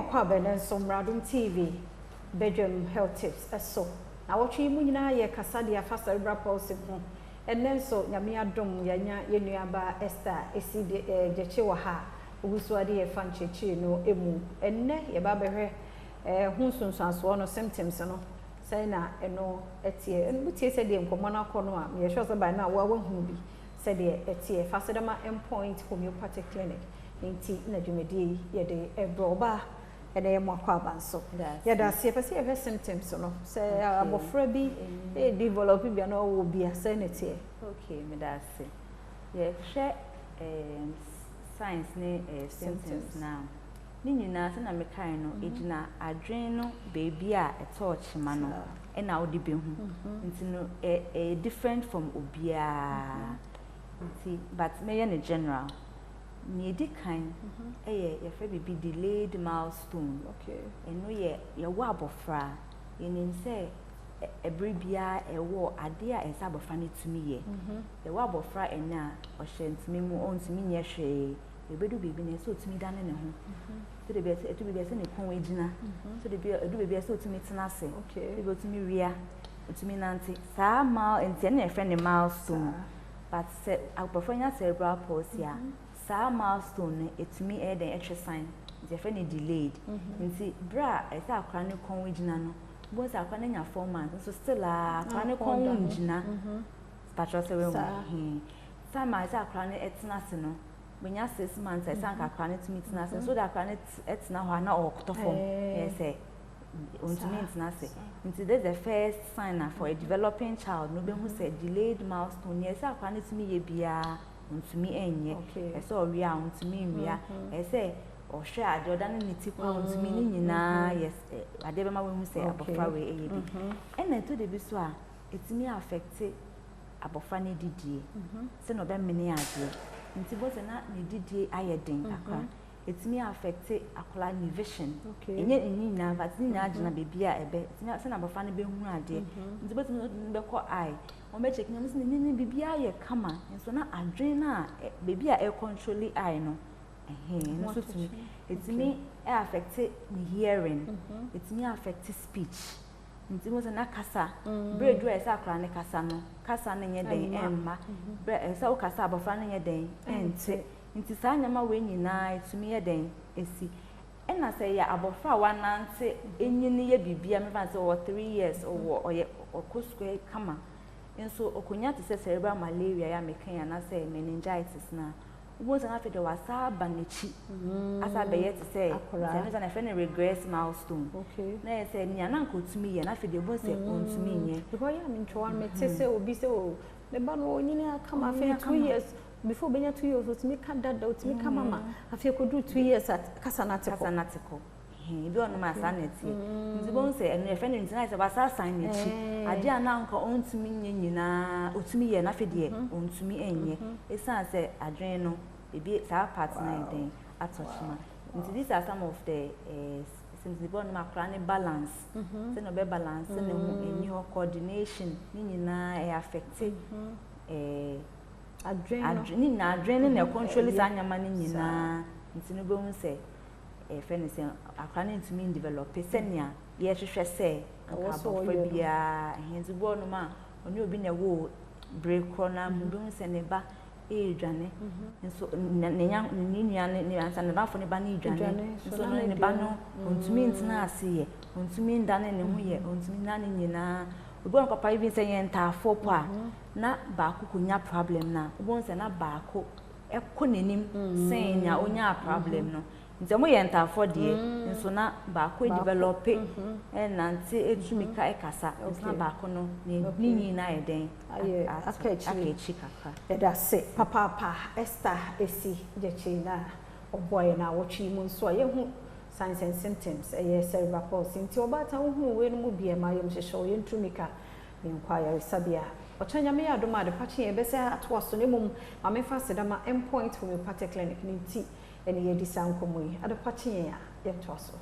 kwa benen Somradum TV Badwam Health Tips eso na wotwe mu nyina ye kasa de afa Cerebral Palsy ho enen so nyame adom yanya yenuaba Esther esi de jeche wa ha ogusu ade ye fa ncheche no emu enne ye ba behwe hu sunsanso no symptoms no say na eno etie enbutie se de nkomo na kono a me sure say by na wa hu bi se de etie fa se de ma endpoint homeopathic clinic nti na dwumedi ye de ebroba ene mo akwa banso ya da se pese ye symptoms no say abofra bi e develop bi na wo bi asa na tie okay me da se ye hwe signs ne symptoms now ni nyina se na me kan no ejina adwen no baby a etouch ma no e na odi be hu nti no different from obia nti but me ye ne general ni di kan ye fe bibi delayed milestone okay eno ye wo abofra ye nim se every bia wo ade a ensa abofra ne tumi ye ye wo abofra enya o hyentimi mu ontimi nye hwe ebedu bibi ne so tumi dane ne ho so de be etu bibi se ne kon ejina so de bi edu bibi se otumi tena se okay bibi otumi ria otumi nante saa mal enti na efe ne milestone but se abofra nya cerebral palsy a saa milestone etumi den etwe sign nti efe ne delayed nti bra esa akra ne kon ejina no bo sa akra ne nya 4 months so still akra ne kon ejina patro se we sa ma esa akra ne etena se no benya 6 months esa akra ne tumi tena se so da akra ne etena ho na okotofom say ontumi tena se nti this the first sign for a developing child no be hu say delayed milestone esa akra ne tumi ye bia ontumi enye ese ori a ontumi nwia ese ohwe ade oda ne ti kwa ontumi ni nyina yes ade be ma we hu say abofra we eye bi ena to de bi so a etimi affect abofra ne didie se no be mene ade nti bo se na ne didie ayeden akra etimi affect akola ni vision enye nyina but nyina agina baby a ebe se na abofra ne be hu ade nti bo se be ko eye o me check nyam se ni baby aye kama nso na adwen na baby a e control eye no no so tumi etimi affect ni hearing etimi affect speech nti mo se na kasa bread we esa akra ne kasa no kasa ne nye den emma esa o kasa abofra ne nye den ente nti saa nyama we nyina etumi ye den esi ena se ya abofra wanante enyini ye bibia me fa se o 3 years o oye okoskwe kama enso okonya te se cerebral malaria ya mekan ya na se meningitis na ubo se na fe de wasa banechi asa be ye te se se na fe ne regress milestone na se nya na nkotumi ye na fe de ubo se ontumi nye because ya mincho wan mete se obi se o me ba no onyini akama fe 2 years before benya 2 years otumi ka dada otumi ka mama afia kodu 2 years at kasanatiko bi onu ma saneti nti bon se enu efe ne ntina se ba sa sign nechi ade ana nka ontumi nyina otumi ye na fe de ontumi enye esan se adwen no ebi sa part na den atoshima nti these are some of the since the bon ma kra ne balance se no be balance ne hu enyi ho coordination ni nyina e affect adwen na control sa nyama ni nyina nti no be hu se friend say akwane ntumi develop senia ye hwehwe se abofra bia henzi bo no ma oni obi na wo break corner mu se ne ba edwane nso nenya nua ne ansa ne ba fo ne ba ne edwane nso ne ba no ontumi ntina ase ye ontumi ndane ne hu ye ontumi na ne nyina obi on papa even say ye ntafo po a na ba kukunya problem na obi se na ba ko ekonenim senya onya problem no nti mo ye ntafo de nso na ba ko develop na nti etumika ekasa nso ba ko no ni nyina eden akachi kaka eda se papa Esther esi jeche na oboy na wotwi mu nso ye hu signs and symptoms cerebral palsy nti obata hu we no mu bia ma yem hyehye ye ntumika inquire sabia ochanya me Adom ade pachi e be se atwaso ne mum amefa sedama endpoint homeopathic clinic nti ene ye disankomo yi ade pachi ya ye twaso